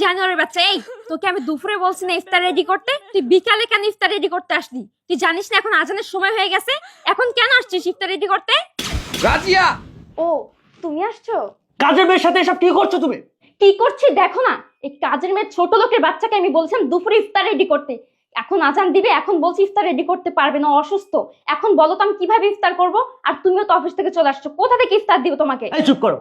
জানোয়ারের বাচ্চা, এই তোকে আমি দুপুরে বলছি না ইফতার রেডি করতে, তুই বিকালে কেন ইফতার রেডি করতে আসলি? তুই জানিস না এখন আজানের সময় হয়ে গেছে? এখন কেন আসছিস ইফতার রেডি করতে? রাজিয়া, ও তুমি আসছো? কাজের মেয়ের সাথে এসব কি করছো তুমি? কি করছি দেখো না, এই কাজের মেয়ে ছোট লোকের বাচ্চাকে আমি বলছিলাম দুপুরে ইফতার রেডি করতে, এখন আজান দিবে, এখন বলছি ইফতার রেডি করতে পারবে না, অসুস্থ। এখন বলো তো আমি কিভাবে ইফতার করব? আর তুমিও তো অফিস থেকে চলে আসছো, কোথা থেকে ইফতার দিব তোমাকে? এই চুপ করো।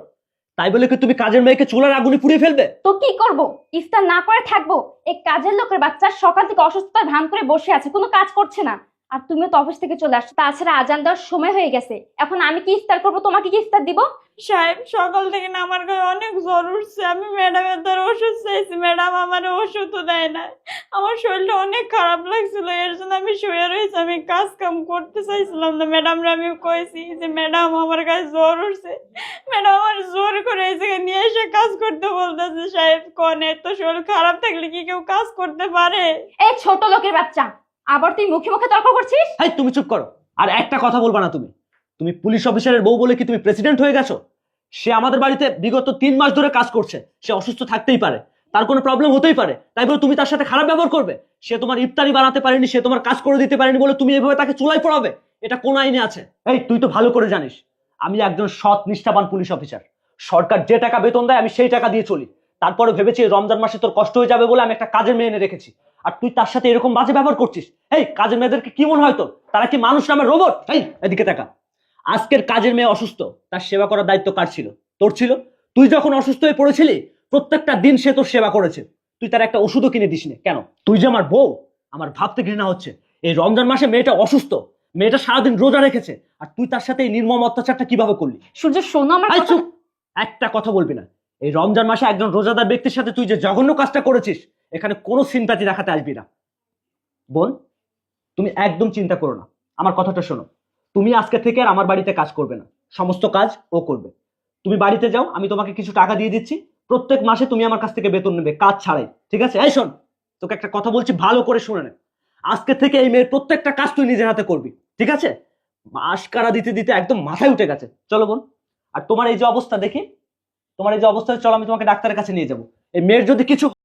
তাই বলে কি তুমি কাজের মেয়েকে চুলার আগুনে পুড়িয়ে ফেলবে? তো কি করব? ইফতার না করে থাকবো? এই কাজের লোকের বাচ্চা সকাল থেকে অসুস্থতার ভান করে বসে আছে, কোনো কাজ করছে না। আর তুমিও তো অফিস থেকে চলে আসছো, তাছাড়া আজান দেওয়ার সময় হয়ে গেছে, এখন আমি কি ইফতার করব? তোমাকে কি ইফতার দিব? সাহেব, সকাল থেকে না আমার গায়ে অনেক জ্বর উঠছে। আমি ম্যাডামের দ্বারা ওষুধ চাইছি, ম্যাডাম আমার ওষুধও দেয় না। আমার শরীরটা অনেক খারাপ লাগছিল, এর জন্য আমি শুয়ে রয়েছি। আমি কাজ কাম করতে চাইছিলাম না। ম্যাডামরা আমি কইছি যে ম্যাডাম আমার গায়ে জ্বর উঠছে, ম্যাডাম আমার জোর করে এই জায়গায় নিয়ে এসে কাজ করতে বলতেছে। সাহেব কোন, এত শরীর খারাপ থাকলে কি কেউ কাজ করতে পারে? এই ছোট লোকের বাচ্চা, আবার তুই মুখে মুখে তর্ক করছিস? এই তুমি চুপ করো। আর একটা কথা বলবা না তুমি। তুমি পুলিশ অফিসারের বউ বলে কি তুমি প্রেসিডেন্ট হয়ে গেছো? সে আমাদের বাড়িতে বিগত 3 মাস ধরে কাজ করছে। সে অসুস্থ থাকতেই পারে, তার কোনো প্রবলেম হতেই পারে, তাই বলে তুমি তার সাথে খারাপ ব্যবহার করবে? সে তোমার ইফতারি বানাতে পারেনি, সে তোমার কাজ করে দিতে পারেনি বলে তুমি এভাবে তাকে চুলায় পড়াবে? এটা কোন আইনে আছে? এই তুই তো ভালো করে জানিস আমি একজন সৎ নিষ্ঠাবান পুলিশ অফিসার। সরকার যে টাকা বেতন দেয় আমি সেই টাকা দিয়ে চলি। তারপরে ভেবেছি এই রমজান মাসে তোর কষ্ট হয়ে যাবে বলে আমি একটা কাজের মেয়ে এনে রেখেছি, আর তুই তার সাথে এরকম বাজে ব্যবহার করছিস। এই কাজের মেয়েদেরকে কি মনে হয় তোর? তারা কি মানুষ নামে রোবট? এই এদিকে তাকা। আজকের কাজের মেয়ে অসুস্থ, তার সেবা করার দায়িত্ব কার ছিল? তোর ছিল। তুই যখন অসুস্থ হয়ে পড়েছিলি প্রত্যেকটা দিন সে তোর সেবা করেছে, তুই তার একটা ওষুধও কিনে দিস না কেন? তুই যে আমার বউ, আমার ভাবতে ঘৃণা হচ্ছে। এই রমজান মাসে মেয়েটা অসুস্থ, মেয়েটা সারাদিন রোজা রেখেছে, আর তুই তার সাথে এই নির্মম অত্যাচারটা কিভাবে করলি? সূর্য শোনো আমার এই কথা। চুপ, একটা কথা বলবি না। এই রমজান মাসে একজন রোজাদার ব্যক্তির সাথে তুই যে জঘন্য কাজটা করেছিস, এখানে কোনো সিম্প্যাথি দেখাতে আসবি না। বোন, তুমি একদম চিন্তা করো না, আমার কথাটা শোনো। তুমি আজকে থেকে আর আমার বাড়িতে কাজ করবে না, সমস্ত কাজ ও করবে। তুমি বাড়িতে যাও, আমি তোমাকে কিছু টাকা দিয়ে দিচ্ছি, প্রত্যেক মাসে তুমি আমার কাছ থেকে বেতন নেবে কাজ ছাড়াই, ঠিক আছে? এই শোন, তোকে একটা কথা বলছি, ভালো করে শুনে নে। আজকে থেকে এই মেয়ের প্রত্যেকটা কাজ তুই নিজের হাতে করবি, ঠিক আছে? মাসকারা দিতে দিতে একদম মাথায় উঠে গেছে। চলো বোন। আর তোমার এই যে অবস্থা দেখি, তোমার এই যে অবস্থা, চলো আমি তোমাকে ডাক্তারের কাছে নিয়ে যাবো। এই মেয়ের যদি কিছু